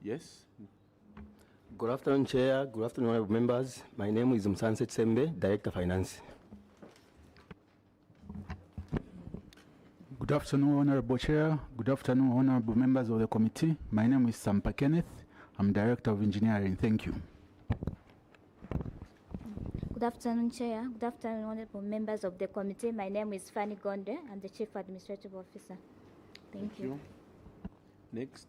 Yes. Good afternoon, Chair. Good afternoon, honorable members. My name is Msanse Tsembe, Director Finance. Good afternoon, Honorable Chair. Good afternoon, honorable members of the committee. My name is Sampa Kenneth. I'm Director of Engineering. Thank you. Good afternoon, Chair. Good afternoon, honorable members of the committee. My name is Fanny Gonde. I'm the Chief Administrative Officer. Thank you. Next.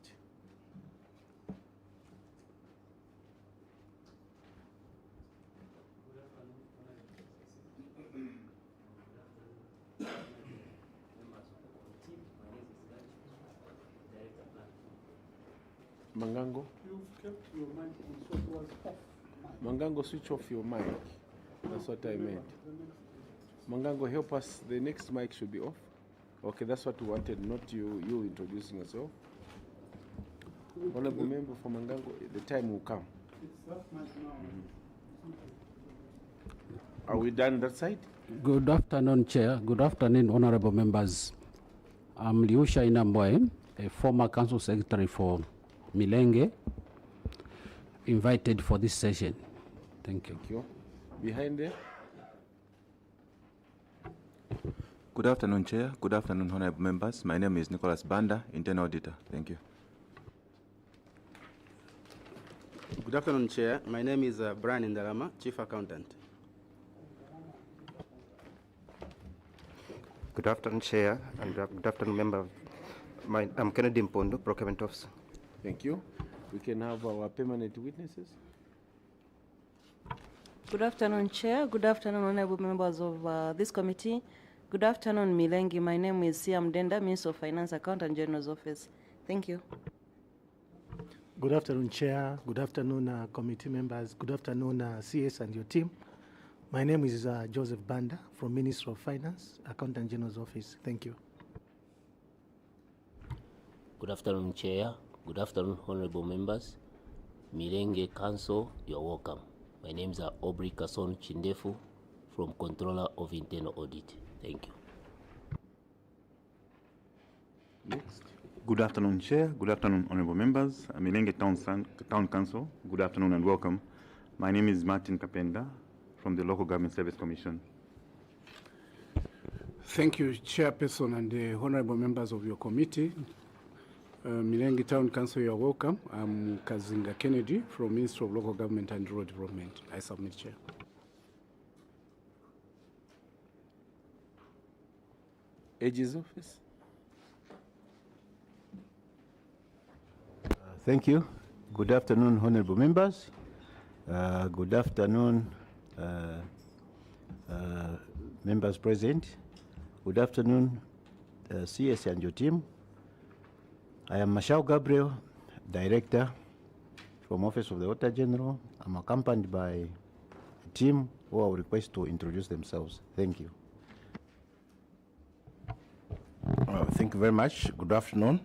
Mangango? You've kept your mic on, so it was off. Mangango, switch off your mic. That's what I meant. Mangango, help us. The next mic should be off. Okay, that's what we wanted, not you introducing yourself. Honorable member for Mangango, the time will come. It's that mic now. Are we done that side? Good afternoon, Chair. Good afternoon, honorable members. I'm Liusha Inamboy, a former council secretary for Milenge, invited for this session. Thank you. Thank you. Behind there. Good afternoon, Chair. Good afternoon, honorable members. My name is Nicholas Banda, Internal Auditor. Thank you. Good afternoon, Chair. My name is Brian Indalama, Chief Accountant. Good afternoon, Chair, and good afternoon, member. I'm Kennedy Mpondo, Procurement Officer. Thank you. We can have our permanent witnesses. Good afternoon, Chair. Good afternoon, honorable members of this committee. Good afternoon, Milenge. My name is Siam Denda, Minister of Finance, Accountant General's Office. Thank you. Good afternoon, Chair. Good afternoon, committee members. Good afternoon, CS and your team. My name is Joseph Banda from Minister of Finance, Accountant General's Office. Thank you. Good afternoon, Chair. Good afternoon, honorable members. Milenge Council, you're welcome. My name is Aubrey Kasson Chindefu from Controller of Internal Audit. Thank you. Next. Good afternoon, Chair. Good afternoon, honorable members. Milenge Town Council, good afternoon and welcome. My name is Martin Kapenda from the Local Government Service Commission. Thank you, Chairperson and the honorable members of your committee. Milenge Town Council, you are welcome. I'm Kazinga Kennedy from Ministry of Local Government and Rural Development. I submit, Chair. AG's office. Thank you. Good afternoon, honorable members. Good afternoon, members present. Good afternoon, CS and your team. I am Mashao Gabriel, Director from Office of the Auditor General. I'm accompanied by a team who I will request to introduce themselves. Thank you. Thank you very much. Good afternoon.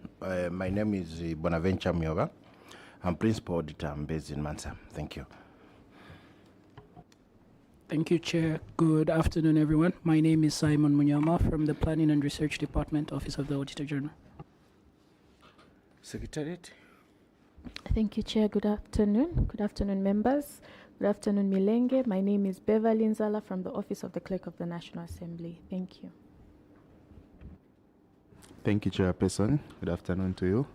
My name is Bonaventure Myoga. I'm Principal Auditor. I'm based in Mansa. Thank you. Thank you, Chair. Good afternoon, everyone. My name is Simon Munyama from the Planning and Research Department, Office of the Auditor General. Secretariat. Thank you, Chair. Good afternoon. Good afternoon, members. Good afternoon, Milenge. My name is Beverly Nzala from the Office of the Clerk of the National Assembly. Thank you. Thank you, Chairperson. Good afternoon to you.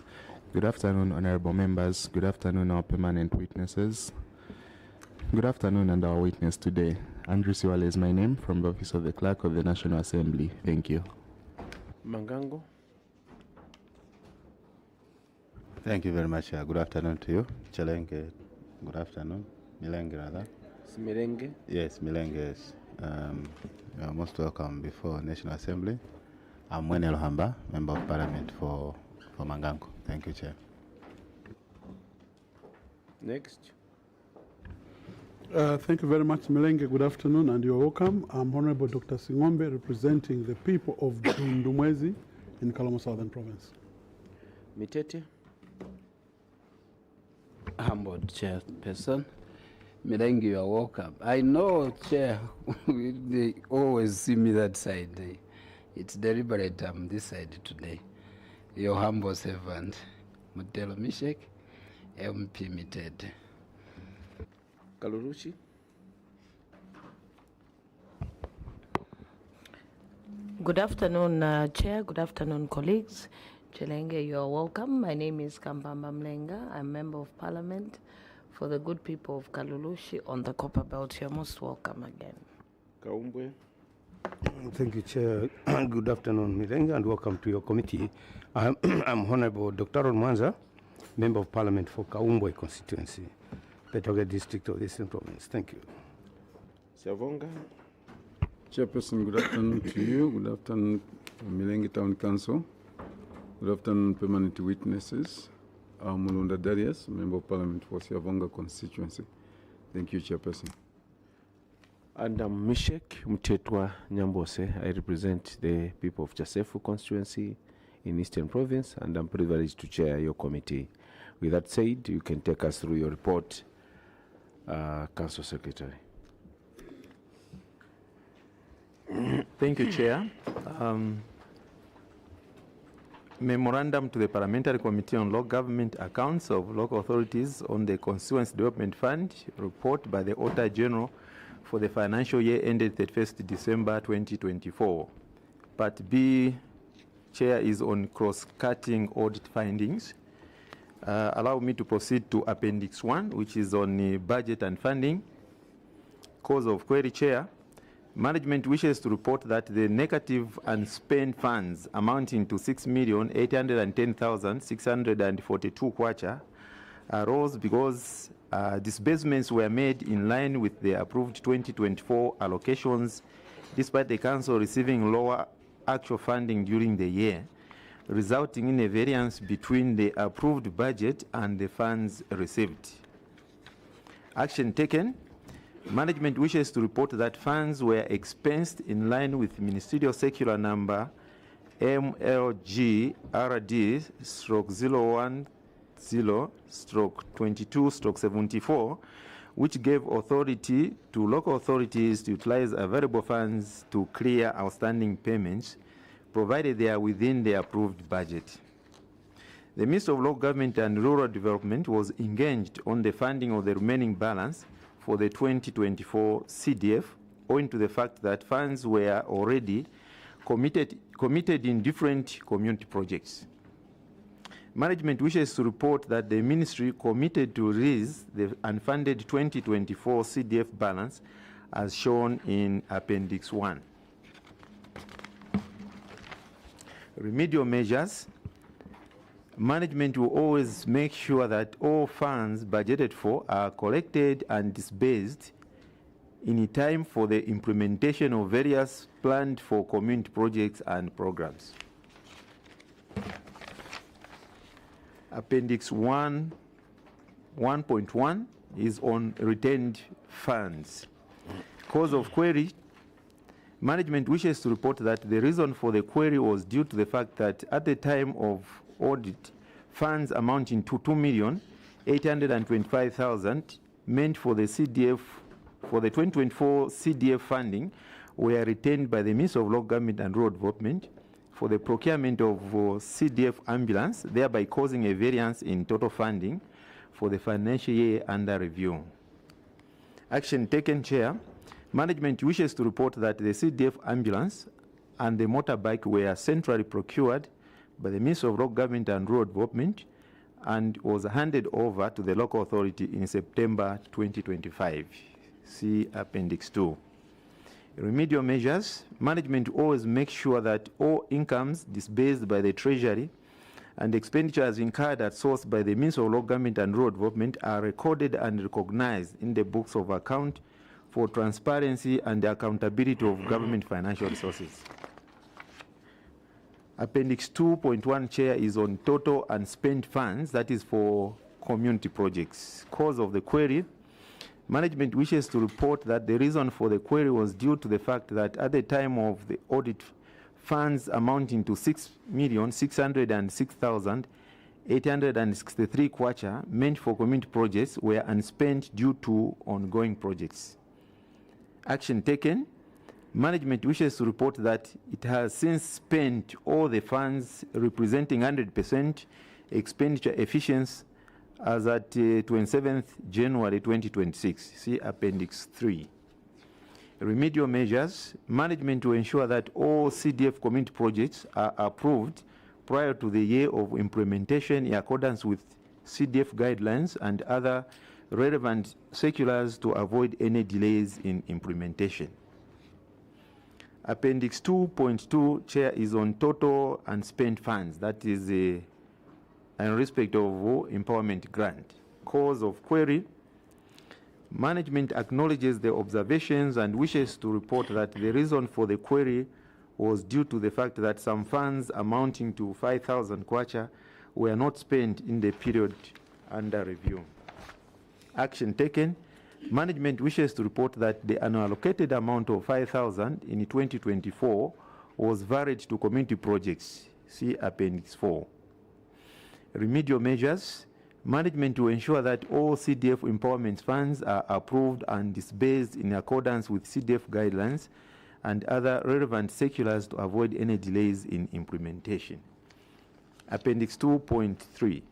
Good afternoon, honorable members. Good afternoon, our permanent witnesses. Good afternoon, and our witness today. Andrew Siwale is my name from the Office of the Clerk of the National Assembly. Thank you. Mangango. Thank you very much. Good afternoon to you. Chalenge, good afternoon. Milenge, rather. It's Milenge? Yes, Milenge, yes. You are most welcome before National Assembly. I'm Mwene Lohamba, Member of Parliament for Mangango. Thank you, Chair. Next. Thank you very much, Milenge. Good afternoon, and you're welcome. I'm Honorable Dr. Singombe, representing the people of Ndumwezi in Kalama Southern Province. Mitete. Humbled Chairperson. Milenge, you are welcome. I know, Chair, they always see me that side. It's deliberate I'm this side today. Your humble servant, Mutelo Mishek, MPMITED. Kaluluchi. Good afternoon, Chair. Good afternoon, colleagues. Chilenge, you are welcome. My name is Kambamba Mlenga. I'm Member of Parliament for the good people of Kalulushi on the Copper Belt. You're most welcome again. Kaumbwe. Thank you, Chair. Good afternoon, Milenge, and welcome to your committee. I'm Honorable Dr. Mwanza, Member of Parliament for Kaumbwe constituency, Petoge district of the Eastern Province. Thank you. Savonga. Chairperson, good afternoon to you. Good afternoon, Milenge Town Council. Good afternoon, permanent witnesses. I'm Mulunda Darius, Member of Parliament for Siavonga constituency. Thank you, Chairperson. And I'm Mishek Mtetwa Nyambose. I represent the people of Jasefu constituency in Eastern Province, and I'm privileged to chair your committee. With that said, you can take us through your report, Council Secretary. Thank you, Chair. Memorandum to the Parliamentary Committee on Local Government Accounts of Local Authorities on the Constituency Development Fund report by the Auditor General for the financial year ended 31st December 2024. Part B, Chair, is on cross-cutting audit findings. Allow me to proceed to Appendix 1, which is on budget and funding. Cause of query, Chair. Management wishes to report that the negative unspent funds amounting to 6,810,642 kwacha arose because disbursements were made in line with the approved 2024 allocations, despite the Council receiving lower actual funding during the year, resulting in a variance between the approved budget and the funds received. Action taken. Management wishes to report that funds were expensed in line with Ministerial Circular Number MLG-RD/010/22/74, which gave authority to local authorities to utilize available funds to clear outstanding payments, provided they are within the approved budget. The Minister of Local Government and Rural Development was engaged on the funding of the remaining balance for the 2024 CDF, owing to the fact that funds were already committed in different community projects. Management wishes to report that the Ministry committed to release the unfunded 2024 CDF balance as shown in Appendix 1. Remedial measures. Management will always make sure that all funds budgeted for are collected and disbursed in time for the implementation of various planned for community projects and programs. Appendix 1.1 is on retained funds. Cause of query. Management wishes to report that the reason for the query was due to the fact that at the time of audit, funds amounting to 2,825,000 meant for the CDF, for the 2024 CDF funding were retained by the Ministry of Local Government and Rural Development for the procurement of CDF ambulance, thereby causing a variance in total funding for the financial year under review. Action taken, Chair. Management wishes to report that the CDF ambulance and the motorbike were centrally procured by the Ministry of Local Government and Rural Development and was handed over to the local authority in September 2025. See Appendix 2. Remedial measures. Management always makes sure that all incomes disbursed by the Treasury and expenditures incurred at source by the Ministry of Local Government and Rural Development are recorded and recognized in the books of account for transparency and the accountability of government financial resources. Appendix 2.1, Chair, is on total unspent funds, that is for community projects. Cause of the query. Management wishes to report that the reason for the query was due to the fact that at the time of the audit, funds amounting to 6,606,863 kwacha meant for community projects were unspent due to ongoing projects. Action taken. Management wishes to report that it has since spent all the funds, representing 100% expenditure efficiency as at 27th January 2026. See Appendix 3. Remedial measures, management to ensure that all CDF community projects are approved prior to the year of implementation in accordance with CDF guidelines and other relevant circulars to avoid any delays in implementation. Appendix 2.2, Chair, is on total unspent funds. That is in respect of empowerment grant. Cause of query. Management acknowledges the observations and wishes to report that the reason for the query was due to the fact that some funds amounting to 5,000 kwacha were not spent in the period under review. Action taken. Management wishes to report that the unallocated amount of 5,000 in 2024 was varied to community projects. See Appendix 4. Remedial measures. Management to ensure that all CDF empowerment funds are approved and disbursed in accordance with CDF guidelines and other relevant circulars to avoid any delays in implementation. Appendix 2.3,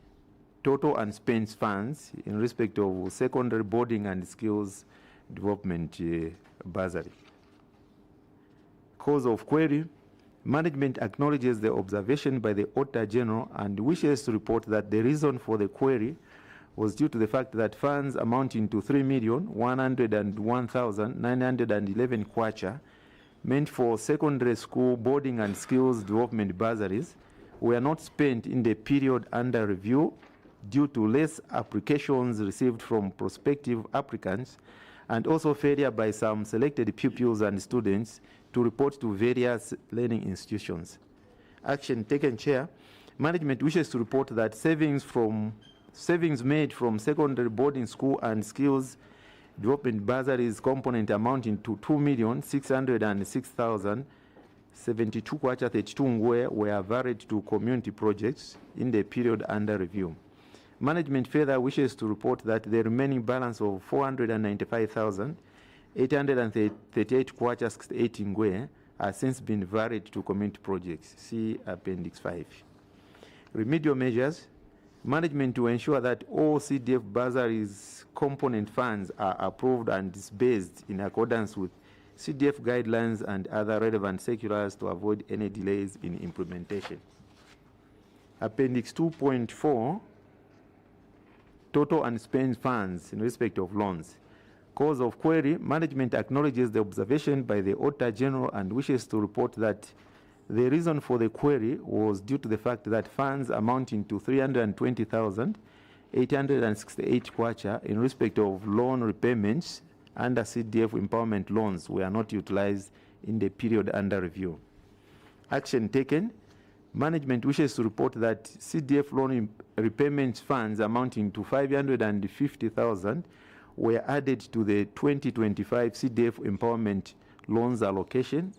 total unspent funds in respect of secondary boarding and skills development bursary. Cause of query. Management acknowledges the observation by the Auditor General and wishes to report that the reason for the query was due to the fact that funds amounting to 3,101,911 kwacha meant for secondary school boarding and skills development bursaries were not spent in the period under review due to less applications received from prospective applicants and also failure by some selected pupils and students to report to various learning institutions. Action taken, Chair. Management wishes to report that savings made from secondary boarding school and skills development bursaries component amounting to 2,606,072 kwacha 32 ngwe were varied to community projects in the period under review. Management further wishes to report that the remaining balance of 495,838 kwacha 68 ngwe has since been varied to community projects. See Appendix 5. Remedial measures. Management to ensure that all CDF bursaries component funds are approved and disbursed in accordance with CDF guidelines and other relevant circulars to avoid any delays in implementation. Appendix 2.4, total unspent funds in respect of loans. Cause of query. Management acknowledges the observation by the Auditor General and wishes to report that the reason for the query was due to the fact that funds amounting to 320,868 kwacha in respect of loan repayments under CDF empowerment loans were not utilized in the period under review. Action taken. Management wishes to report that CDF loan repayment funds amounting to 550,000 were added to the 2025 CDF empowerment loans allocation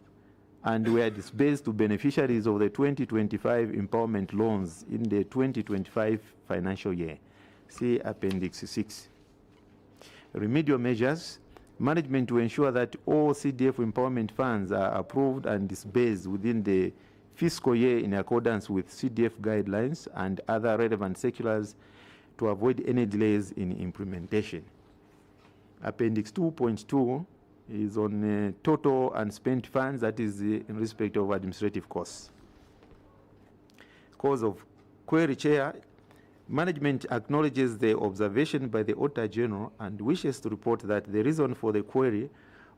and were disbursed to beneficiaries of the 2025 empowerment loans in the 2025 financial year. See Appendix 6. Remedial measures. Management to ensure that all CDF empowerment funds are approved and disbursed within the fiscal year in accordance with CDF guidelines and other relevant circulars to avoid any delays in implementation. Appendix 2.2 is on total unspent funds, that is in respect of administrative costs. Cause of query, Chair. Management acknowledges the observation by the Auditor General and wishes to report that the reason for the query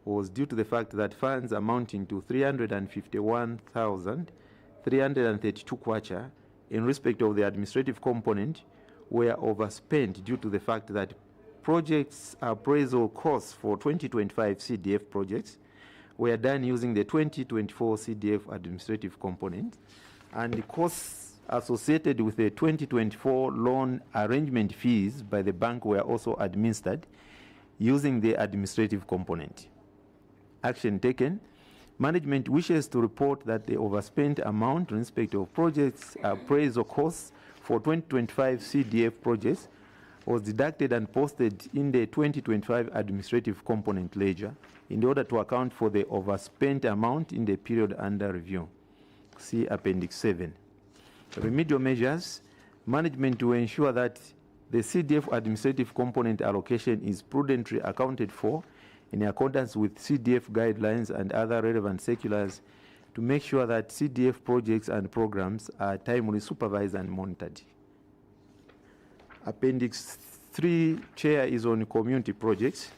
was due to the fact that funds amounting to 351,332 kwacha in respect of the administrative component were overspent due to the fact that projects appraisal costs for 2025 CDF projects were done using the 2024 CDF administrative component, and the costs associated with the 2024 loan arrangement fees by the bank were also administered using the administrative component. Action taken. Management wishes to report that the overspent amount in respect of projects appraisal costs for 2025 CDF projects was deducted and posted in the 2025 administrative component ledger in order to account for the overspent amount in the period under review. See Appendix 7. Remedial measures. Management to ensure that the CDF administrative component allocation is prudently accounted for in accordance with CDF guidelines and other relevant circulars to make sure that CDF projects and programs are timely supervised and monitored. Appendix 3, Chair, is on community projects.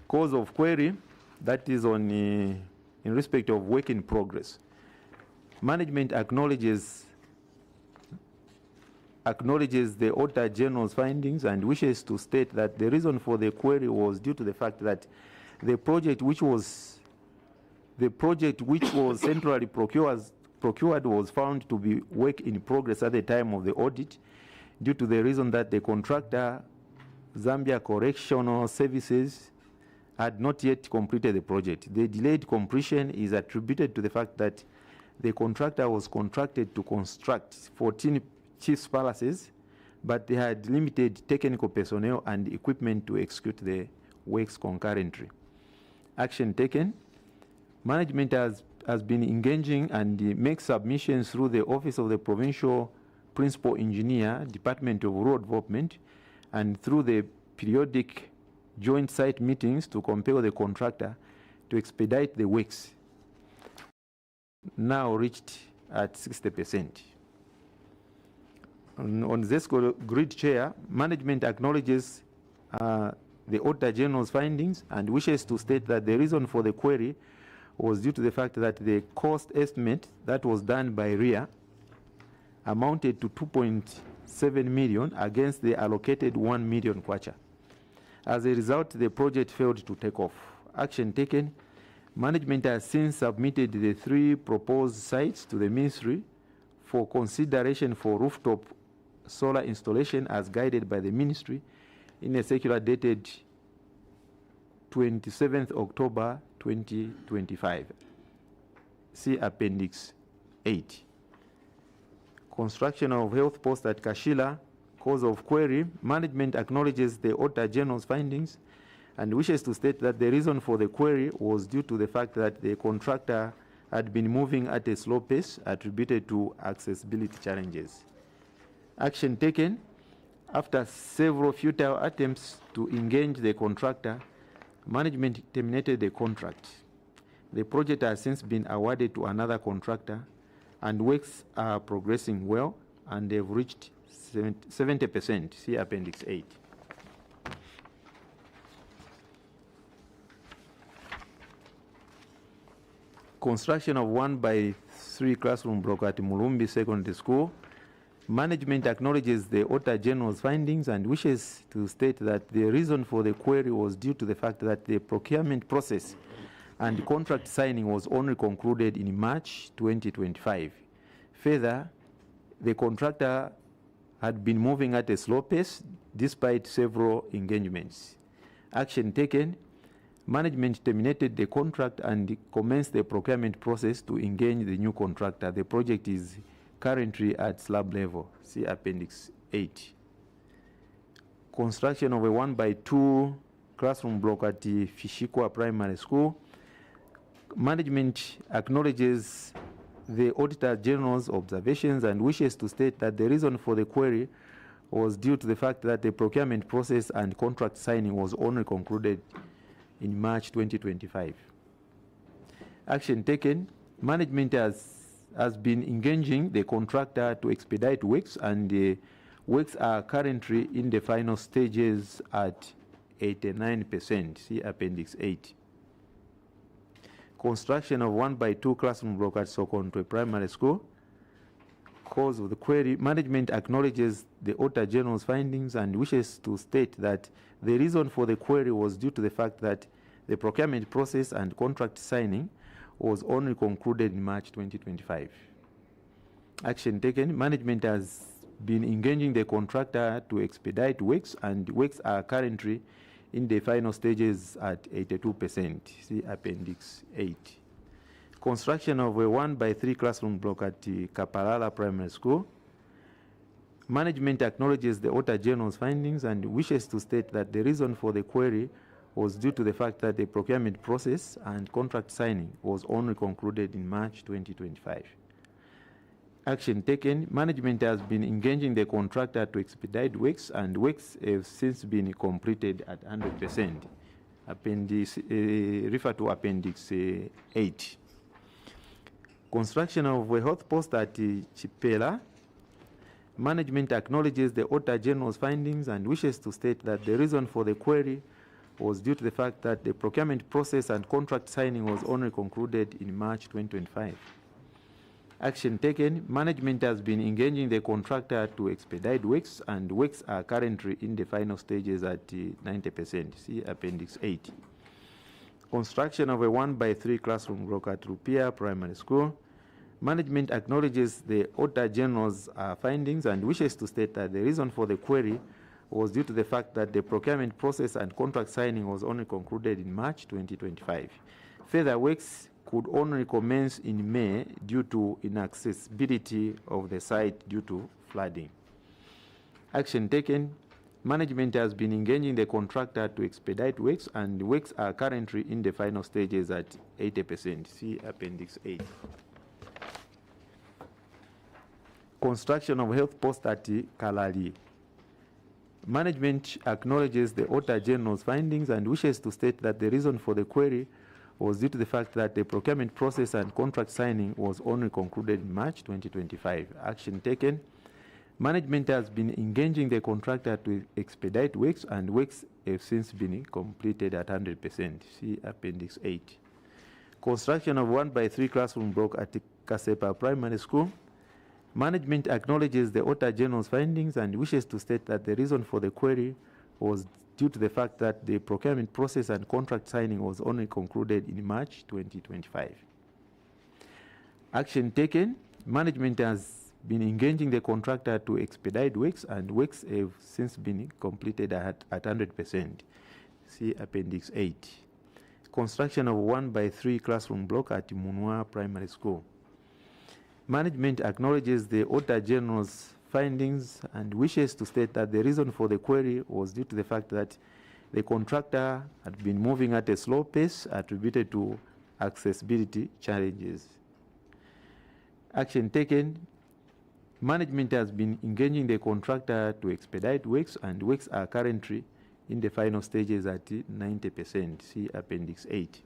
Cause of query, that is on in respect of work in progress. Management acknowledges the Auditor General's findings and wishes to state that the reason for the query was due to the fact that the project which was centrally procured was found to be work in progress at the time of the audit, due to the reason that the contractor, Zambia Correctional Services, had not yet completed the project. The delayed completion is attributed to the fact that the contractor was contracted to construct 14 chiefs' palaces, but they had limited technical personnel and equipment to execute the works concurrently. Action taken. Management has been engaging and makes submissions through the Office of the Provincial Principal Engineer, Department of Rural Development, and through the periodic joint site meetings to compel the contractor to expedite the works, now reached at 60%. On this grid, Chair, management acknowledges the Auditor General's findings and wishes to state that the reason for the query was due to the fact that the cost estimate that was done by RIA amounted to 2.7 million against the allocated 1 million kwacha. As a result, the project failed to take off. Action taken. Management has since submitted the 3 proposed sites to the Ministry for consideration for rooftop solar installation as guided by the Ministry in a circular dated 27th October 2025. See Appendix 8. Construction of health post at Kashila. Cause of query. Management acknowledges the Auditor General's findings and wishes to state that the reason for the query was due to the fact that the contractor had been moving at a slow pace attributed to accessibility challenges. Action taken. After several futile attempts to engage the contractor, management terminated the contract. The project has since been awarded to another contractor and works are progressing well and they've reached 70%. See Appendix 8. Construction of 1/3 classroom block at Mulumbi Secondary School. Management acknowledges the Auditor General's findings and wishes to state that the reason for the query was due to the fact that the procurement process and contract signing was only concluded in March 2025. Further, the contractor had been moving at a slow pace despite several engagements. Action taken. Management terminated the contract and commenced the procurement process to engage the new contractor. The project is currently at slab level. See Appendix 8. Construction of a 1/2 classroom block at the Fishikwa Primary School. Management acknowledges the Auditor General's observations and wishes to state that the reason for the query was due to the fact that the procurement process and contract signing was only concluded in March 2025. Action taken. Management has been engaging the contractor to expedite works, and the works are currently in the final stages at 89%. See Appendix 8. Construction of 1/2 classroom block at Sokontwe Primary School. Cause of the query. Management acknowledges the Auditor General's findings and wishes to state that the reason for the query was due to the fact that the procurement process and contract signing was only concluded in March 2025. Action taken. Management has been engaging the contractor to expedite works, and works are currently in the final stages at 82%. See Appendix 8. Construction of a 1/3 classroom block at the Kapalala Primary School. Management acknowledges the Auditor General's findings and wishes to state that the reason for the query was due to the fact that the procurement process and contract signing was only concluded in March 2025. Action taken. Management has been engaging the contractor to expedite works, and works have since been completed at 100%. Appendix, refer to Appendix 8. Construction of a health post at Chipela. Management acknowledges the Auditor General's findings and wishes to state that the reason for the query was due to the fact that the procurement process and contract signing was only concluded in March 2025. Action taken. Management has been engaging the contractor to expedite works, and works are currently in the final stages at 90%. See Appendix 8. Construction of a 1x3 classroom block at Rupia Primary School. Management acknowledges the Auditor General's findings and wishes to state that the reason for the query was due to the fact that the procurement process and contract signing was only concluded in March 2025. Further works could only commence in May due to inaccessibility of the site due to flooding. Action taken. Management has been engaging the contractor to expedite works, and works are currently in the final stages at 80%. See Appendix 8. Construction of health post at Kalali. Management acknowledges the Auditor General's findings and wishes to state that the reason for the query was due to the fact that the procurement process and contract signing was only concluded in March 2025. Action taken. Management has been engaging the contractor to expedite works, and works have since been completed at 100%. See Appendix 8. Construction of 1x3 classroom block at Kasepa Primary School. Management acknowledges the Auditor General's findings and wishes to state that the reason for the query was due to the fact that the procurement process and contract signing was only concluded in March 2025. Action taken. Management has been engaging the contractor to expedite works, and works have since been completed at 100%. See Appendix 8. Construction of 1x3 classroom block at Munwa Primary School. Management acknowledges the Auditor General's findings and wishes to state that the reason for the query was due to the fact that the contractor had been moving at a slow pace attributed to accessibility challenges. Action taken. Management has been engaging the contractor to expedite works, and works are currently in the final stages at 90%. See Appendix 8.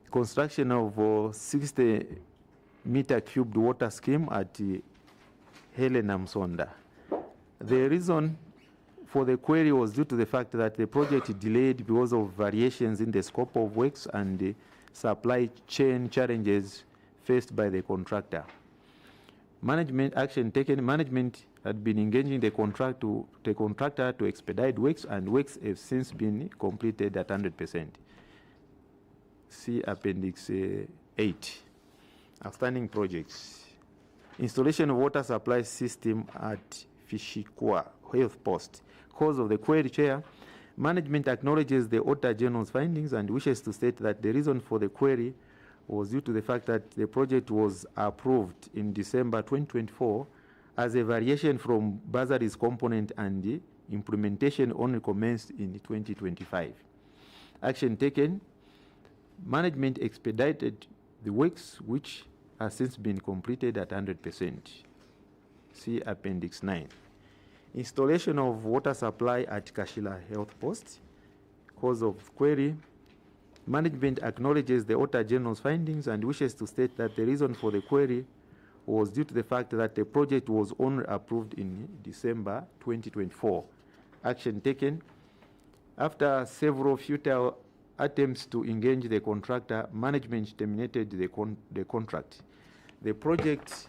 Construction of 60-meter cubed water scheme at Helena Msonda. The reason for the query was due to the fact that the project delayed because of variations in the scope of works and the supply chain challenges faced by the contractor. Management action taken. Management had been engaging the contractor to expedite works, and works have since been completed at 100%. See Appendix 8. Outstanding projects. Installation of water supply system at Fishikwa Health Post. Cause of the query, Chair. Management acknowledges the Auditor General's findings and wishes to state that the reason for the query was due to the fact that the project was approved in December 2024 as a variation from bursaries component, and the implementation only commenced in 2025. Action taken. Management expedited the works, which has since been completed at 100%. See Appendix 9. Installation of water supply at Kashila Health Post. Cause of query. Management acknowledges the Auditor General's findings and wishes to state that the reason for the query was due to the fact that the project was only approved in December 2024. Action taken. After several futile attempts to engage the contractor, management terminated the contract. The project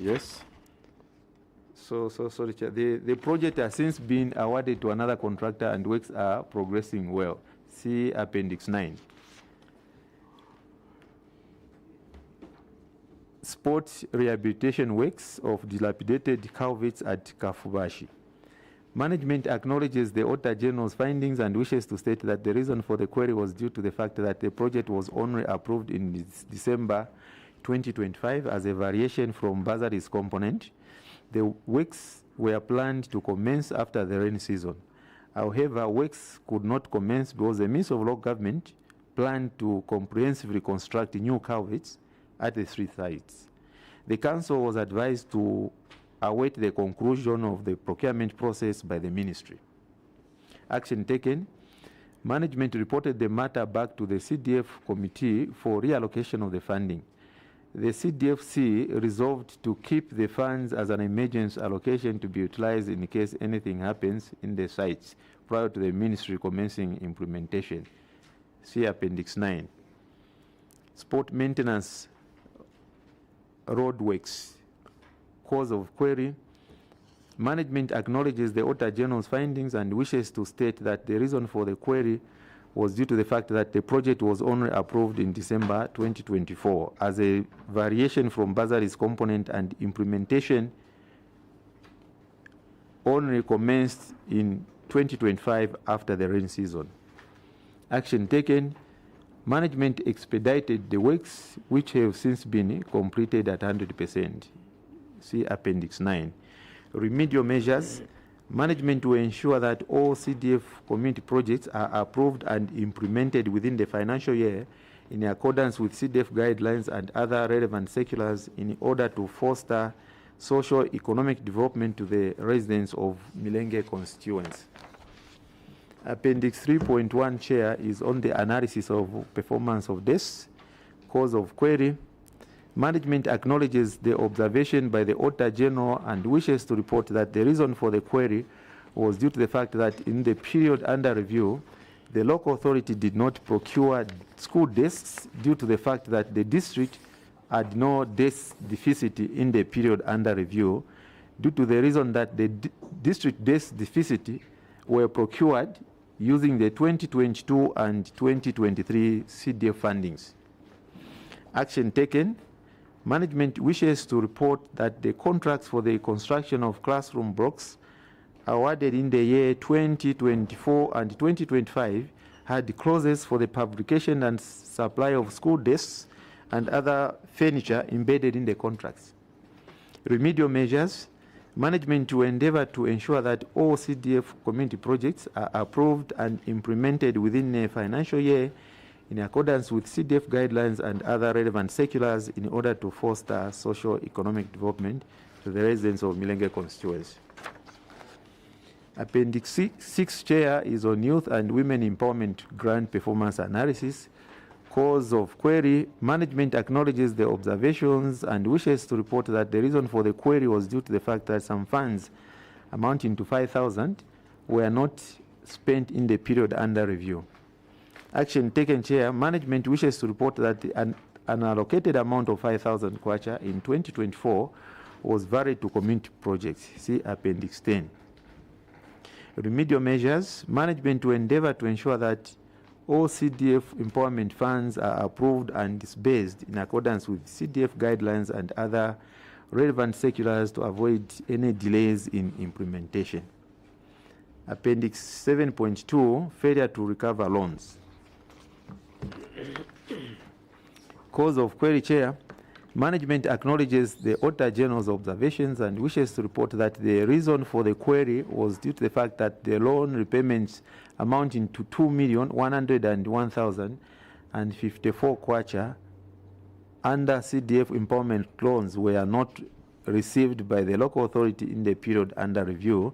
Yes. Sorry, Chair. The project has since been awarded to another contractor and works are progressing well. See Appendix 9. Sports rehabilitation works of dilapidated culverts at Kafubashi. Management acknowledges the Auditor General's findings and wishes to state that the reason for the query was due to the fact that the project was only approved in December 2025 as a variation from bursaries component. The works were planned to commence after the rainy season. However, works could not commence because the Ministry of Local Government planned to comprehensively construct new culverts at the 3 sites. The Council was advised to await the conclusion of the procurement process by the Ministry. Action taken. Management reported the matter back to the CDF Committee for reallocation of the funding. The CDFC resolved to keep the funds as an emergency allocation to be utilized in case anything happens in the sites prior to the Ministry commencing implementation. See Appendix 9. Sport maintenance roadworks. Cause of query. Management acknowledges the Auditor General's findings and wishes to state that the reason for the query was due to the fact that the project was only approved in December 2024 as a variation from bursaries component, and implementation only commenced in 2025 after the rain season. Action taken. Management expedited the works which have since been completed at 100%. See Appendix 9. Remedial measures. Management will ensure that all CDF community projects are approved and implemented within the financial year in accordance with CDF guidelines and other relevant circulars in order to foster socio-economic development to the residents of Milenge constituency. Appendix 3.1, Chair, is on the analysis of performance of this. Cause of query. Management acknowledges the observation by the Auditor General and wishes to report that the reason for the query was due to the fact that in the period under review, the local authority did not procure school desks due to the fact that the district had no desk deficit in the period under review, due to the reason that the district desk deficit were procured using the 2022 and 2023 CDF fundings. Action taken. Management wishes to report that the contracts for the construction of classroom blocks awarded in the year 2024 and 2025 had clauses for the publication and supply of school desks and other furniture embedded in the contracts. Remedial measures. Management will endeavor to ensure that all CDF community projects are approved and implemented within a financial year in accordance with CDF guidelines and other relevant circulars in order to foster socio-economic development to the residents of Milenge constituency. Appendix 6, Chair, is on youth and women empowerment grant performance analysis. Cause of query. Management acknowledges the observations and wishes to report that the reason for the query was due to the fact that some funds amounting to 5,000 were not spent in the period under review. Action taken, Chair. Management wishes to report that an allocated amount of 5,000 kwacha in 2024 was varied to community projects. See Appendix 10. Remedial measures. Management will endeavor to ensure that all CDF empowerment funds are approved and disbursed in accordance with CDF guidelines and other relevant circulars to avoid any delays in implementation. Appendix 7.2, failure to recover loans. Cause of query, Chair. Management acknowledges the Auditor General's observations and wishes to report that the reason for the query was due to the fact that the loan repayments amounting to 2,101,054 kwacha under CDF empowerment loans were not received by the local authority in the period under review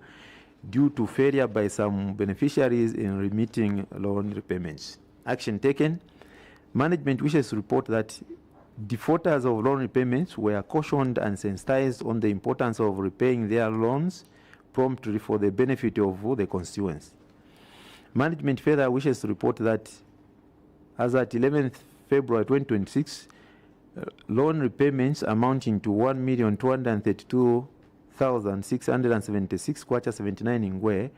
due to failure by some beneficiaries in remitting loan repayments. Action taken. Management wishes to report that defaulters of loan repayments were cautioned and sensitized on the importance of repaying their loans promptly for the benefit of the constituents. Management further wishes to report that as at 11th February 2026, loan repayments amounting to 1,232,676 kwacha 79 ingwe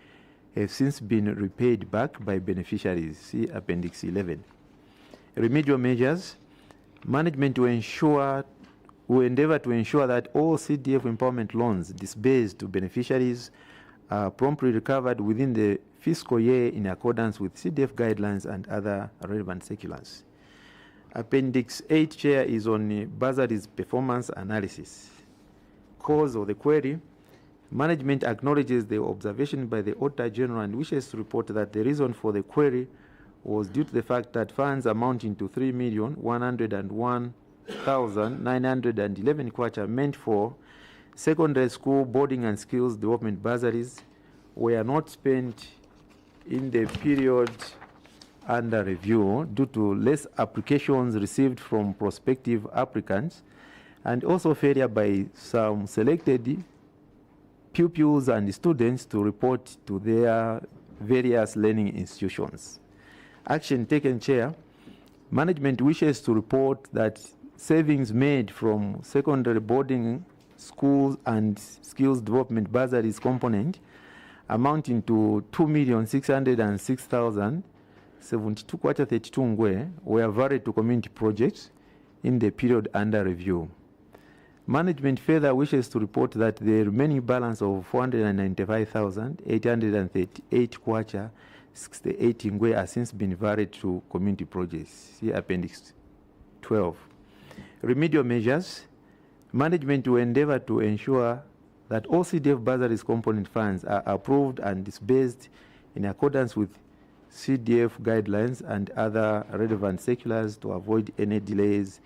have since been repaid back by beneficiaries. See Appendix 11. Remedial measures. Management will endeavor to ensure that all CDF empowerment loans disbursed to beneficiaries are promptly recovered within the fiscal year in accordance with CDF guidelines and other relevant circulars. Appendix 8, Chair, is on bursaries performance analysis. Cause of the query: management acknowledges the observation by the Auditor General and wishes to report that the reason for the query was due to the fact that funds amounting to 3,101,911 kwacha meant for secondary school boarding and skills development bursaries were not spent in the period under review due to less applications received from prospective applicants and also failure by some selected pupils and students to report to their various learning institutions. Action taken, Chair. Management wishes to report that savings made from secondary boarding schools and skills development bursaries component amounting to 2,606,072 kwacha 32 ngwe were varied to community projects in the period under review. Management further wishes to report that the remaining balance of 495,838 kwacha 68 ngwe has since been varied to community projects. See Appendix 12. Remedial measures. Management will endeavor to ensure that all CDF bursaries component funds are approved and disbursed in accordance with CDF guidelines and other relevant circulars to avoid any delays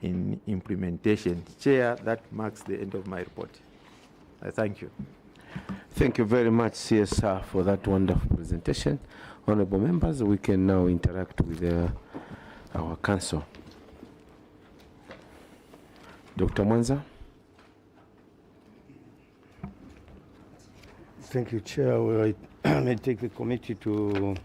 in implementation. Chair, that marks the end of my report. I thank you. Thank you very much, CSR, for that wonderful presentation. Honorable members, we can now interact with our council. Dr. Mwanza. Thank you, Chair. Well, I may take the committee to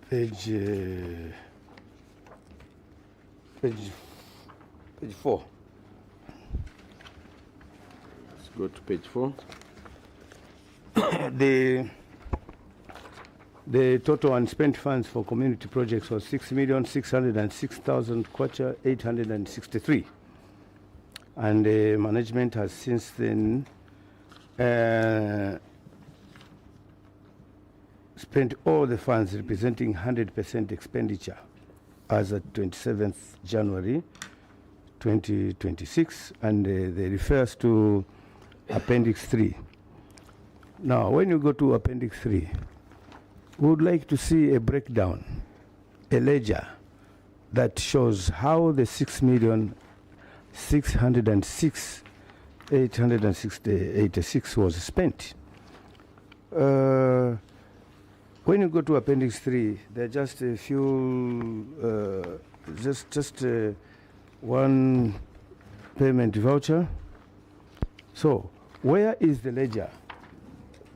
page 4. Let's go to page 4. The total unspent funds for community projects was 6,606,000 kwacha 863, and management has since then spent all the funds, representing 100% expenditure as at 27th January 2026, and they refers to Appendix 3. Now, when you go to Appendix 3, we would like to see a breakdown, a ledger that shows how the 6,606,886 was spent. When you go to Appendix 3, there are just a few, just one payment voucher. So, where is the ledger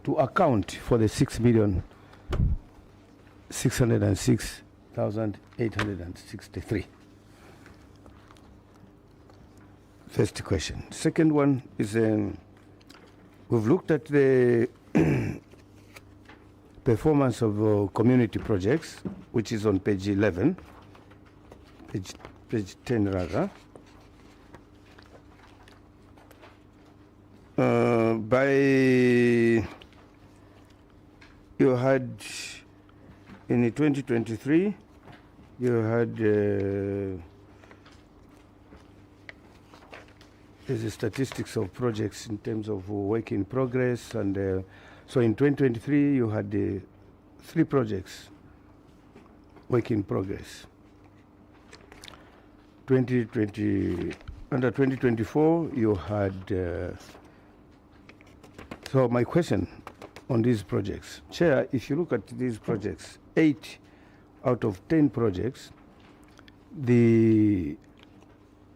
to account for the 6,606,863? First question. Second one is, we've looked at the performance of community projects, which is on page 11, page 10 rather. You had in 2023, you had there's the statistics of projects in terms of work in progress, and so in 2023 you had 3 projects work in progress. Under 2024 you had so my question on these projects, Chair, if you look at these projects, 8 out of 10 projects, the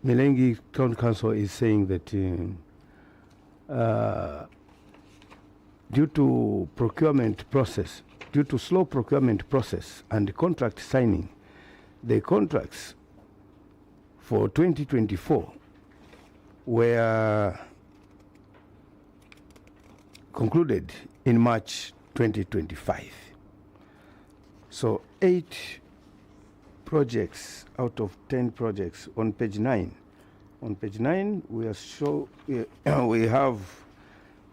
Milenge Town Council is saying that due to slow procurement process and contract signing, the contracts for 2024 were concluded in March 2025. So 8 projects out of 10 projects on page 9. On page 9, we have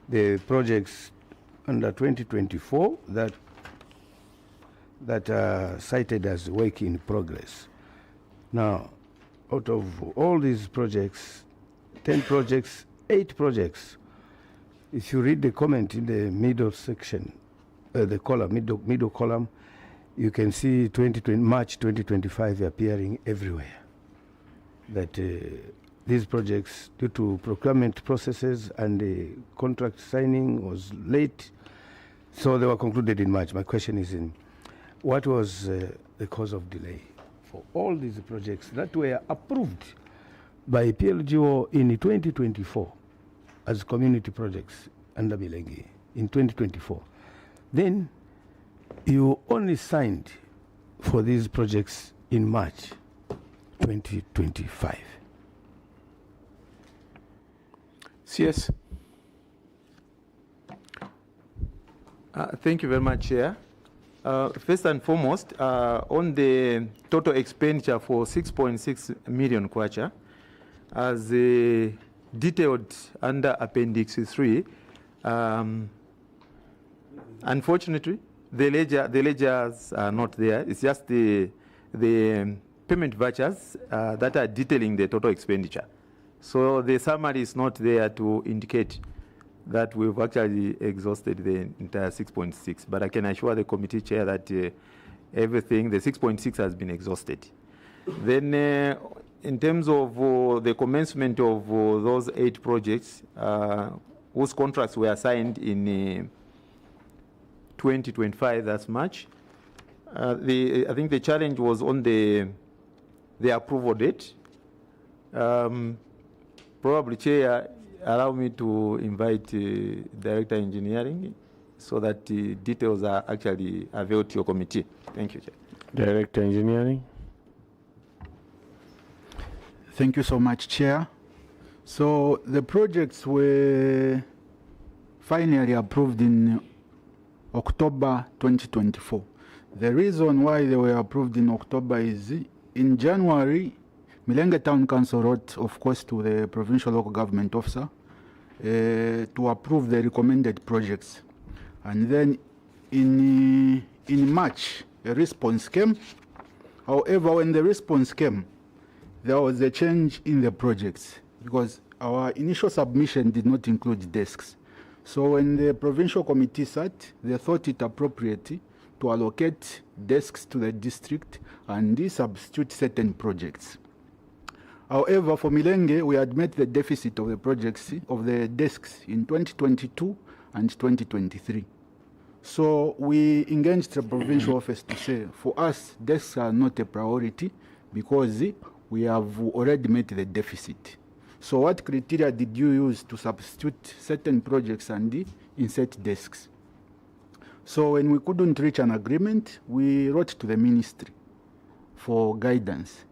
the projects under 2024 that are cited as work in progress. Now, out of all these projects, 10 projects, 8 projects, if you read the comment in the middle section, the column, middle column, you can see March 2025 appearing everywhere. That these projects, due to procurement processes and the contract signing was late, so they were concluded in March. My question is, what was the cause of delay for all these projects that were approved by PLGO in 2024 as community projects under Milenge in 2024? Then you only signed for these projects in March 2025. CS. Thank you very much, Chair. First and foremost, on the total expenditure for 6.6 million kwacha, as detailed under Appendix 3, unfortunately, the ledgers are not there. It's just the payment vouchers that are detailing the total expenditure. So the summary is not there to indicate that we've actually exhausted the entire 6.6. But I can assure the committee chair that everything, the 6.6 has been exhausted. Then in terms of the commencement of those 8 projects, whose contracts were signed in 2025, that's March. I think the challenge was on the approval date. Probably, Chair, allow me to invite Director Engineering so that the details are actually available to your committee. Thank you, Chair. Director Engineering. Thank you so much, Chair. So the projects were finally approved in October 2024. The reason why they were approved in October is in January, Milenge Town Council wrote, of course, to the provincial local government officer to approve the recommended projects. And then in March, a response came. However, when the response came, there was a change in the projects because our initial submission did not include desks. So when the provincial committee sat, they thought it appropriate to allocate desks to the district and substitute certain projects. However, for Milenge, we had met the deficit of the projects, of the desks in 2022 and 2023. So we engaged the provincial office to say, for us, desks are not a priority because we have already met the deficit. So what criteria did you use to substitute certain projects and insert desks? So when we couldn't reach an agreement, we wrote to the ministry for guidance.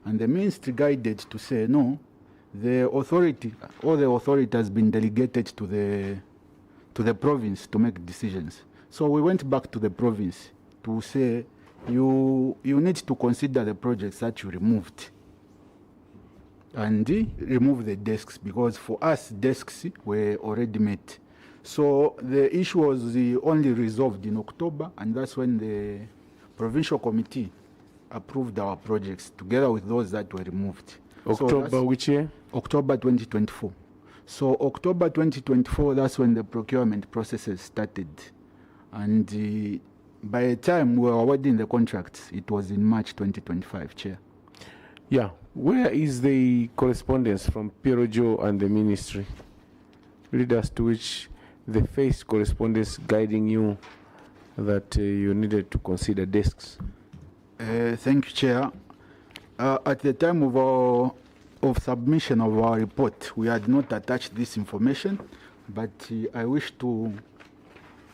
And the ministry guided to say, no, the authority, all the authority has been delegated to the province to make decisions. So we went back to the province to say, you need to consider the projects that you removed and remove the desks because for us, desks were already met. So the issue was only resolved in October, and that's when the provincial committee approved our projects together with those that were removed. October which year? October 2024. So October 2024, that's when the procurement processes started. And by the time we were awarding the contracts, it was in March 2025, Chair. Yeah. Where is the correspondence from PLGO and the ministry? Lead us to which the face correspondence guiding you that you needed to consider desks. Thank you, Chair. At the time of submission of our report, we had not attached this information, but I wish to,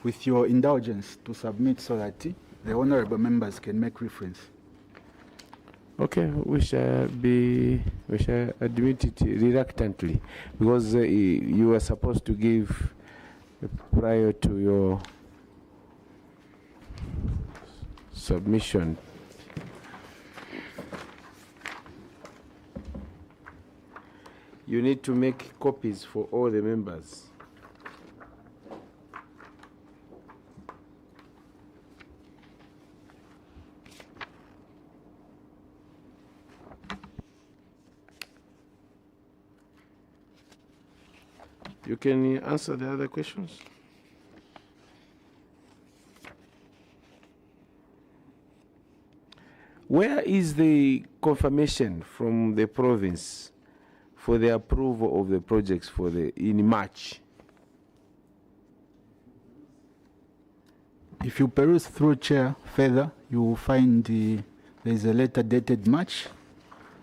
with your indulgence, to submit so that the honorable members can make reference. Okay, we shall admit it reluctantly because you were supposed to give prior to your submission. You need to make copies for all the members. You can answer the other questions. Where is the confirmation from the province for the approval of the projects for in March? If you peruse through, Chair, further, you will find there is a letter dated March,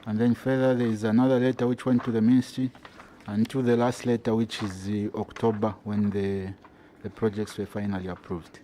and then further there is another letter which went to the ministry, and to the last letter, which is October, when the projects were finally approved.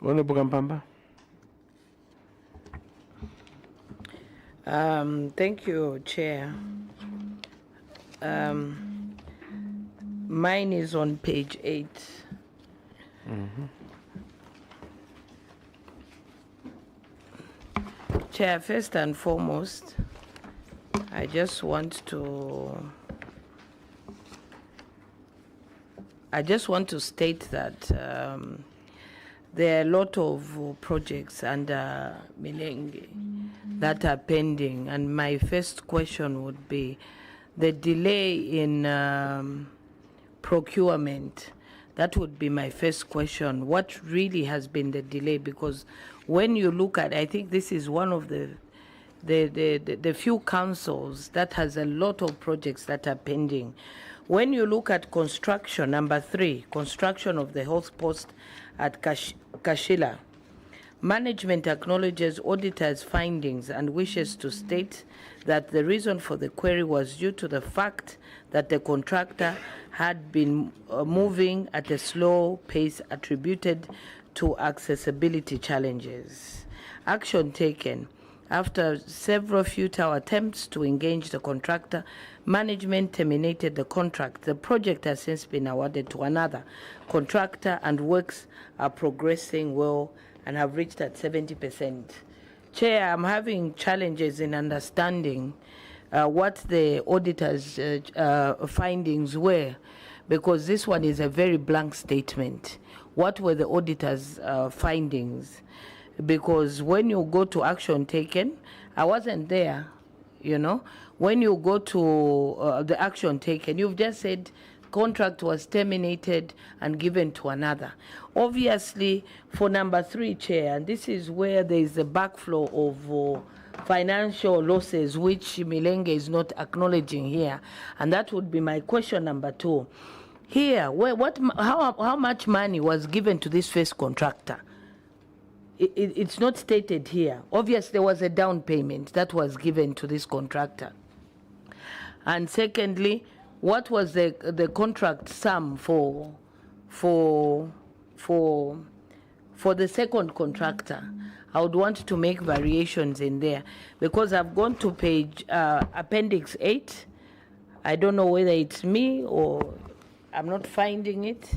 Honorable Kampamba. Thank you, Chair. Mine is on page 8. Chair, first and foremost, I just want to state that there are a lot of projects under Milenge that are pending, and my first question would be the delay in procurement. That would be my first question. What really has been the delay? Because when you look at, I think this is one of the few councils that has a lot of projects that are pending. When you look at construction, number 3, construction of the health post at Kashila, management acknowledges auditors' findings and wishes to state that the reason for the query was due to the fact that the contractor had been moving at a slow pace attributed to accessibility challenges. Action taken. After several futile attempts to engage the contractor, management terminated the contract. The project has since been awarded to another contractor, and works are progressing well and have reached at 70%. Chair, I'm having challenges in understanding what the auditor's findings were, because this one is a very blank statement. What were the auditor's findings? Because when you go to action taken, I wasn't there, you know. When you go to the action taken, you've just said contract was terminated and given to another. Obviously, for number 3, Chair, and this is where there is a backflow of financial losses, which Milenge is not acknowledging here, and that would be my question number 2. Here, how much money was given to this first contractor? It's not stated here. Obviously, there was a down payment that was given to this contractor. And secondly, what was the contract sum for the second contractor? I would want to make variations in there, because I've gone to page appendix 8. I don't know whether it's me or I'm not finding it.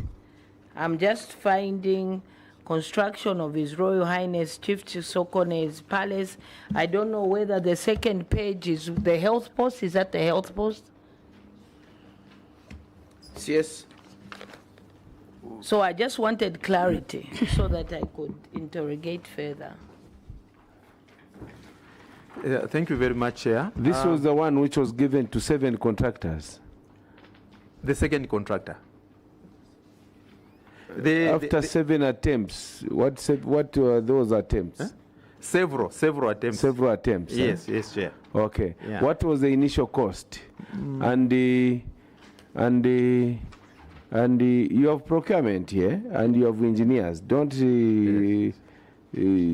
I'm just finding construction of His Royal Highness Chief Sokone's palace. I don't know whether the second page is the health post. Is that the health post? Yes. So I just wanted clarity so that I could interrogate further. Thank you very much, Chair. This was the one which was given to 7 contractors. The second contractor. After 7 attempts, what were those attempts? Huh? Several attempts. Several attempts. Yes, yes, Chair. Okay. Yeah. What was the initial cost? And you have procurement here, and you have engineers. Don't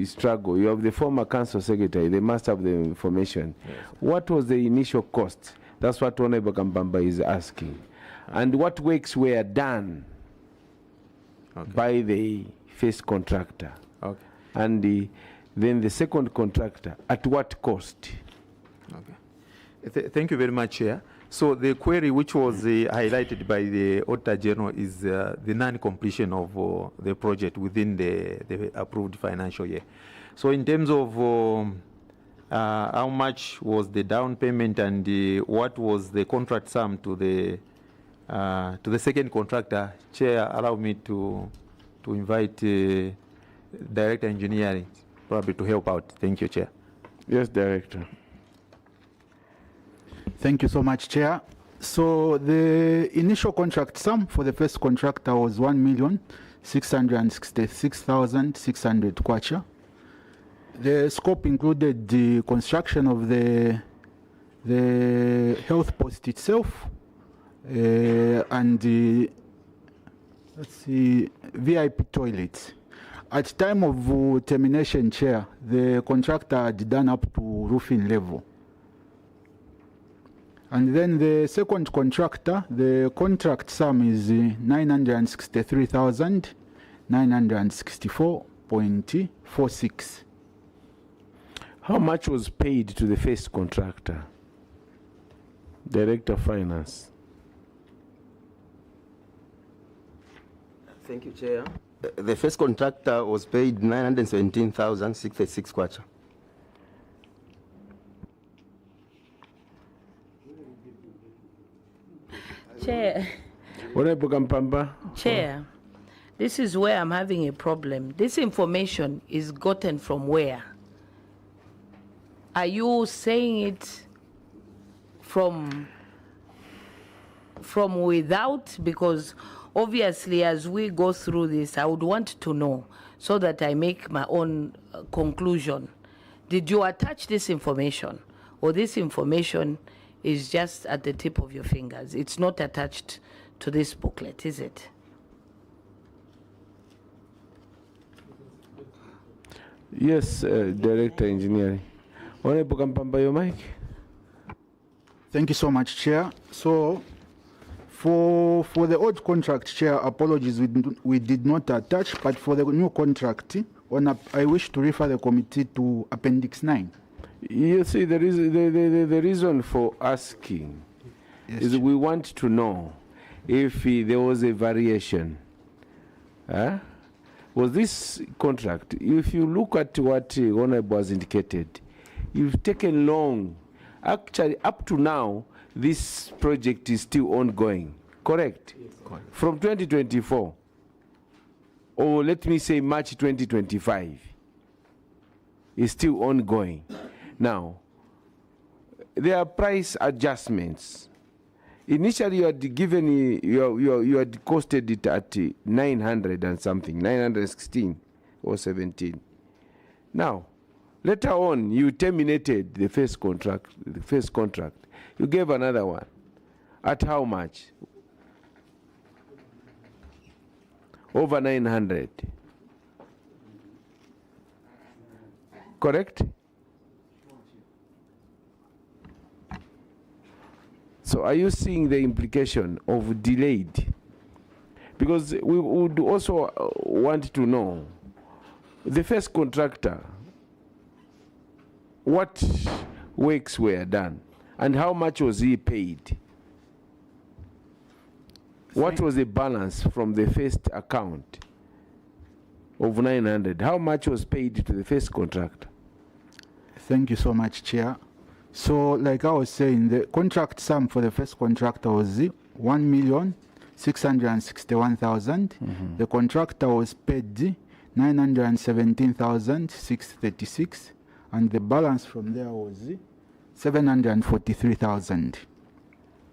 struggle. You have the former council secretary. They must have the information. Yes. What was the initial cost? That's what Honorable Kambamba is asking. And what works were done by the first contractor? Okay. And then the second contractor, at what cost? Okay. Thank you very much, Chair. So the query which was highlighted by the Auditor General is the non-completion of the project within the approved financial year. So in terms of how much was the down payment and what was the contract sum to the second contractor, Chair, allow me to invite Director Engineering probably to help out. Thank you, Chair. Yes, Director. Thank you so much, Chair. So the initial contract sum for the first contractor was 1,666,600 kwacha. The scope included the construction of the health post itself and the, let's see, VIP toilets. At time of termination, Chair, the contractor had done up to roofing level. And then the second contractor, the contract sum is 963,964.46. How much was paid to the first contractor? Director of Finance. Thank you, Chair. The first contractor was paid 917,066 kwacha. Chair. Chair, this is where I'm having a problem. This information is gotten from where? Are you saying it from without? Because obviously as we go through this, I would want to know so that I make my own conclusion. Did you attach this information, or this information is just at the tip of your fingers? It's not attached to this booklet, is it? Yes, Director Engineering. Honorable Kampamba, your mic. Thank you so much, Chair. So for the old contract, Chair, apologies, we did not attach, but for the new contract, I wish to refer the committee to Appendix 9. You see, the reason for asking is we want to know if there was a variation. Was this contract, if you look at what Honorable has indicated, you've taken long. Actually, up to now, this project is still ongoing, correct? Yes. From 2024, or let me say March 2025, is still ongoing. Now, there are price adjustments. Initially, you had given, you had costed it at 900 and something, 916 or 17. Now, later on, you terminated the first contract. You gave another one. At how much? Over 900. Correct? So are you seeing the implication of delayed? Because we would also want to know the first contractor, what works were done and how much was he paid? What was the balance from the first account of 900? How much was paid to the first contractor? Thank you so much, Chair. So, like I was saying, the contract sum for the first contractor was 1,661,000. The contractor was paid 917,636, and the balance from there was 743,000.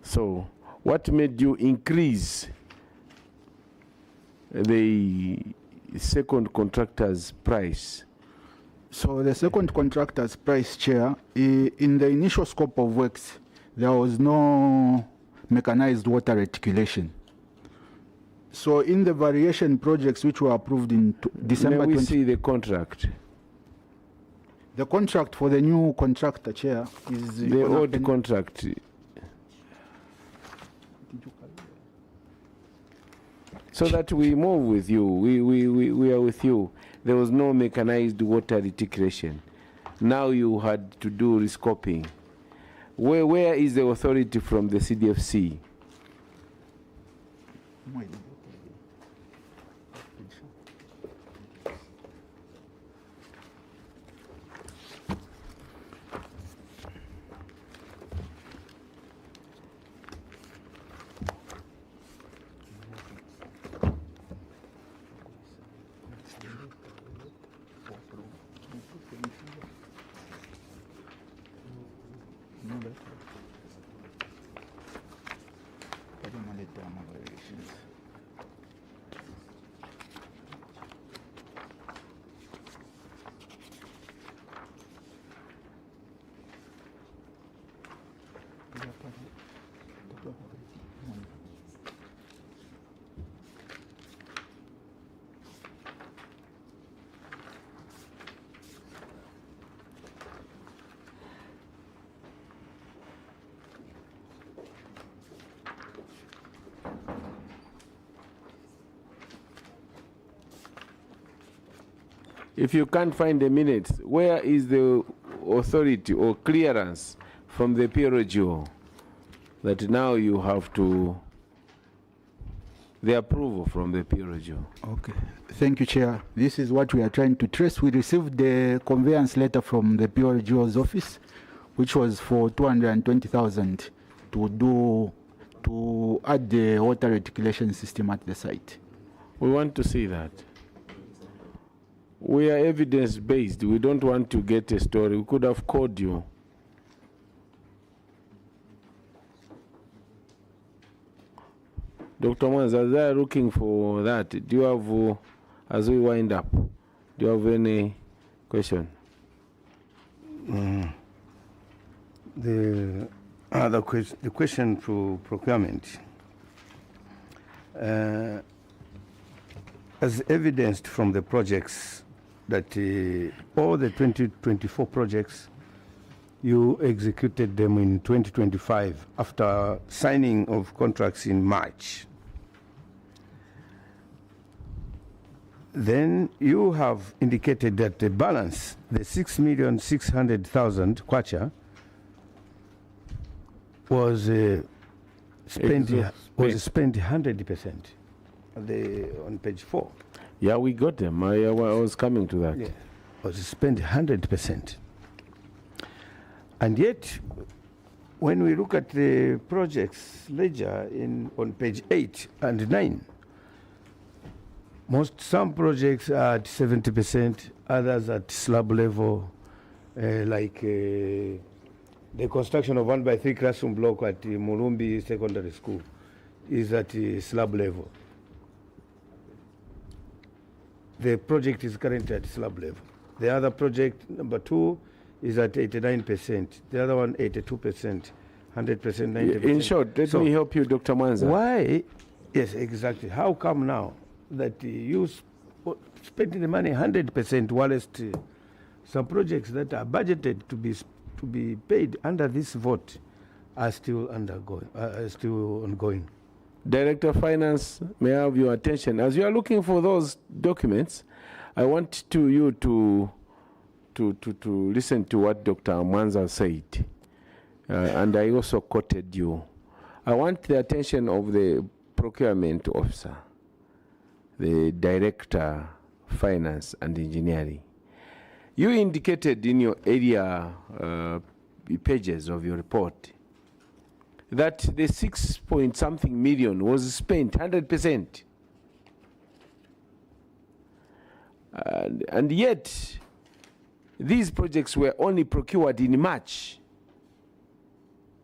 So, what made you increase the second contractor's price? So the second contractor's price, Chair, in the initial scope of works, there was no mechanized water reticulation. So in the variation projects which were approved in December May we see the contract? The contract for the new contractor, Chair, is the old contract. So that we move with you, we are with you. There was no mechanized water reticulation. Now you had to do rescoping. Where is the authority from the CDFC? If you can't find the minutes, where is the authority or clearance from the PRGO that now you have to, the approval from the PRGO? Okay, thank you, Chair. This is what we are trying to trace. We received the conveyance letter from the PRGO's office, which was for 220,000 to add the water reticulation system at the site. We want to see that. We are evidence-based. We don't want to get a story. We could have called you. Dr. Mwanza, they are looking for that. Do you have, as we wind up, do you have any question? The other question, the question for procurement, as evidenced from the projects that all the 2024 projects, you executed them in 2025 after signing of contracts in March. Then you have indicated that the balance, the 6,600,000 kwacha, was spent 100% on page 4. Yeah, we got them. I was coming to that. Yeah, was spent 100%. And yet, when we look at the projects ledger on page 8 and 9, some projects are at 70%, others at slab level, like the construction of 1x3 classroom block at the Mulumbi Secondary School is at slab level. The project is currently at slab level. The other project, number 2, is at 89%. The other one, 82%, 100%, 90%. In short, let me help you, Dr. Mwanza. Why? Yes, exactly. How come now that you spending the money 100% whilst some projects that are budgeted to be paid under this vote are still ongoing? Director of Finance, may I have your attention? As you are looking for those documents, I want you to listen to what Dr. Mwanza said. And I also quoted you. I want the attention of the procurement officer, the Director, Finance and Engineering. You indicated in your area pages of your report that the 6-point-something million was spent 100%. And yet, these projects were only procured in March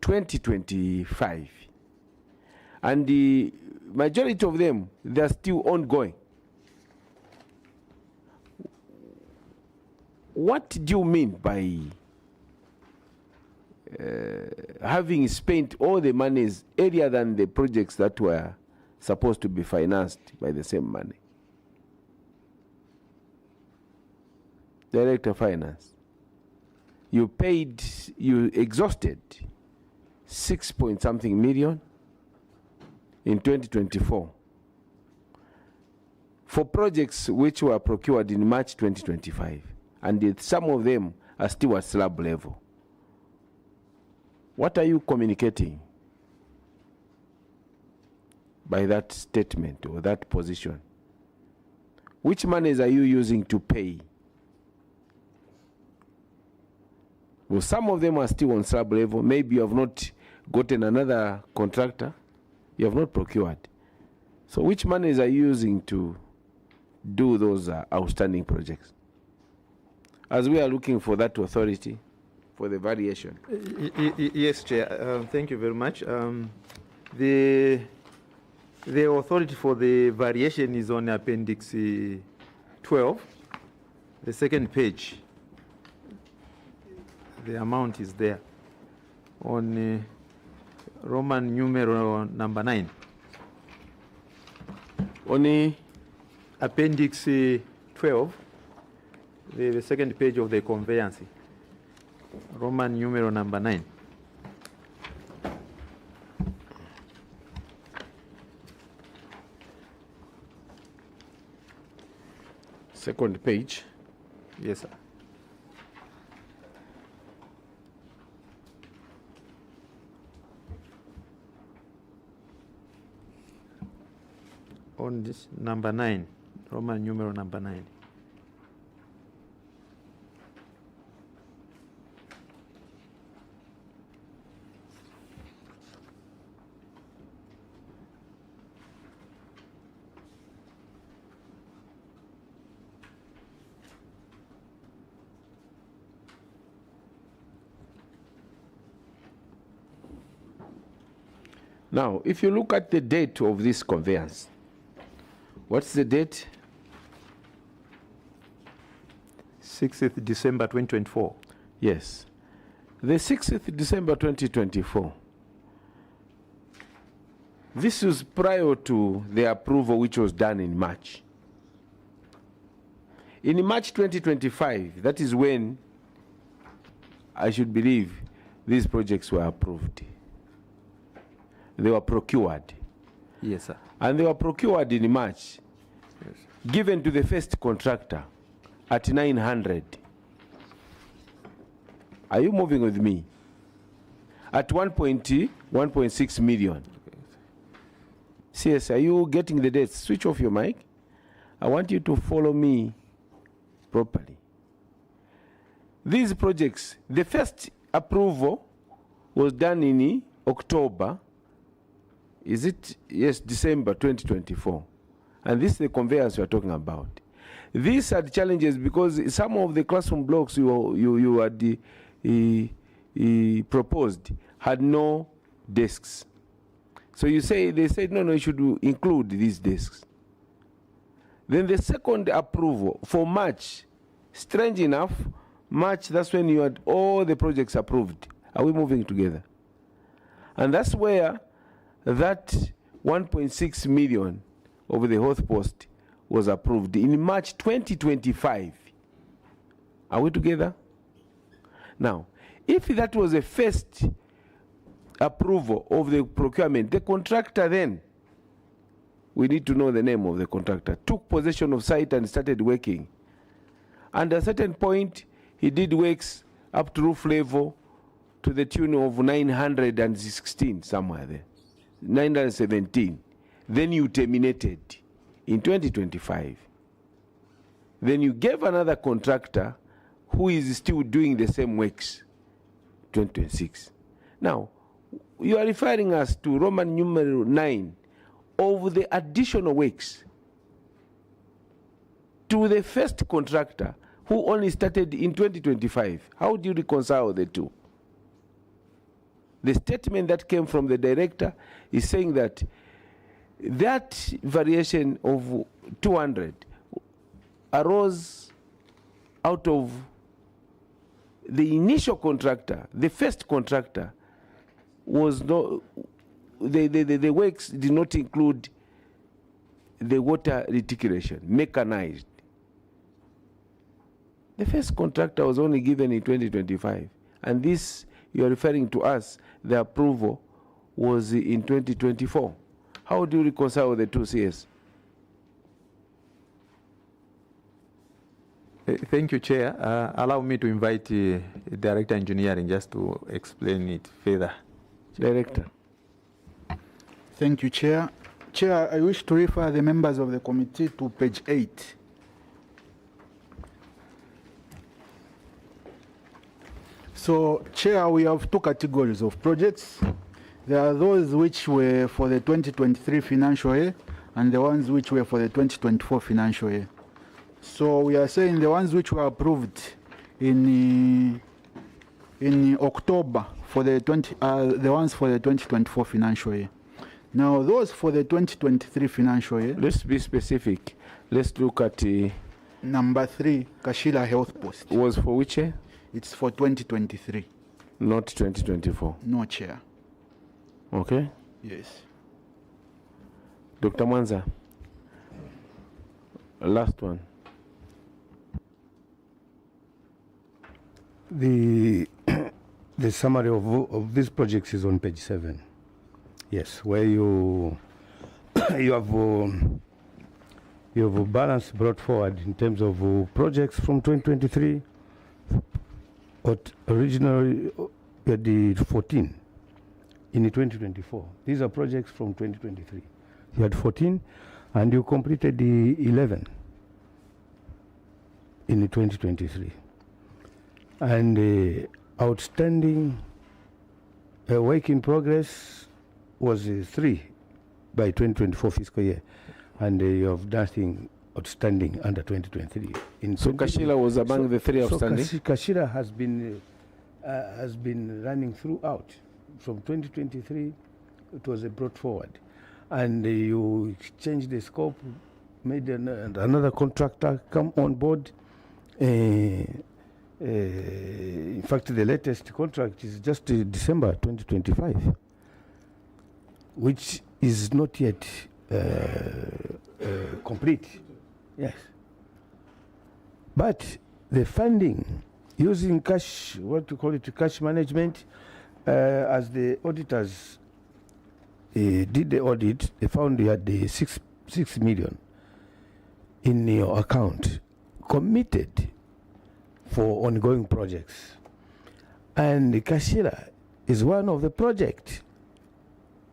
2025. And the majority of them, they're still ongoing. What do you mean by having spent all the monies earlier than the projects that were supposed to be financed by the same money? Director of Finance, you exhausted 6-point-something million in 2024 for projects which were procured in March 2025, and some of them are still at slab level. What are you communicating by that statement or that position? Which monies are you using to pay? Well, some of them are still on slab level. Maybe you have not gotten another contractor. You have not procured. So which monies are you using to do those outstanding projects? As we are looking for that authority for the variation. Yes, Chair. Thank you very much. The authority for the variation is on Appendix 12, the second page. The amount is there on Roman numeral number 9. On Appendix 12, the second page of the conveyance, Roman numeral number 9. Second page. Yes, sir. On this number 9, Roman numeral number 9. Now, if you look at the date of this conveyance, what's the date? 6th December 2024. Yes. The 6th December 2024. This was prior to the approval which was done in March. In March 2025, that is when I should believe these projects were approved. They were procured. Yes, sir. And they were procured in March, yes, given to the first contractor at 900. Are you moving with me? At 1.6 million. CS, are you getting the dates? Switch off your mic. I want you to follow me properly. These projects, the first approval was done in October. Is it? Yes, December 2024. And this is the conveyance we are talking about. These had challenges because some of the classroom blocks you had proposed had no desks. So they said, no, you should include these desks. Then the second approval for March, strange enough, March, that's when you had all the projects approved. Are we moving together? And that's where that 1.6 million over the health post was approved in March 2025. Are we together? Now, if that was a first approval of the procurement, the contractor then, we need to know the name of the contractor, took possession of site and started working. And at a certain point, he did works up to roof level to the tune of 916, somewhere there. 917. Then you terminated in 2025. Then you gave another contractor who is still doing the same works, 2026. Now, you are referring us to Roman numeral 9 of the additional works to the first contractor who only started in 2025. How do you reconcile the two? The statement that came from the director is saying that that variation of 200 arose out of the initial contractor. The first contractor was not, the works did not include the water reticulation, mechanized. The first contractor was only given in 2025. And this, you are referring to us, the approval was in 2024. How do you reconcile the two, CS? Thank you, Chair. Allow me to invite Director Engineering just to explain it further. Director. Thank you, Chair. Chair, I wish to refer the members of the committee to page 8. So, Chair, we have two categories of projects. There are those which were for the 2023 financial year and the ones which were for the 2024 financial year. So we are saying the ones which were approved in October for the the ones for the 2024 financial year. Now those for the 2023 financial year. Let's be specific. Let's look at number 3, Kashila Health Post. Was for which year? It's for 2023. Not 2024. No, Chair. Okay. Yes. Dr. Mwanza. Last one. The summary of these projects is on page 7. Yes, where you have a balance brought forward in terms of projects from 2023. What originally the 14 in the 2024. These are projects from 2023. You had 14, and you completed the 11 in the 2023. And outstanding work in progress was 3 by 2024 fiscal year, and you have nothing outstanding under 2023. So Kashila was among the 3 outstanding? So Kashila has been running throughout. From 2023, it was brought forward. And you changed the scope, made another contractor come on board. In fact, the latest contract is just December 2025, which is not yet complete. Yes. But the funding using cash, what to call it, cash management, as the auditors did the audit, they found you had the 6 million in your account committed for ongoing projects. And Kashila is one of the projects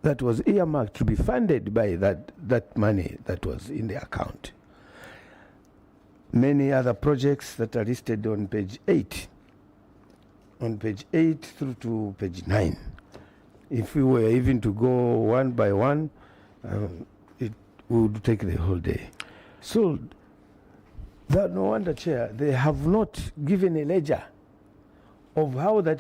that was earmarked to be funded by that money that was in the account. Many other projects that are listed on page 8, through to page 9. If we were even to go one by one, it would take the whole day. So, no wonder, Chair, they have not given a ledger of how that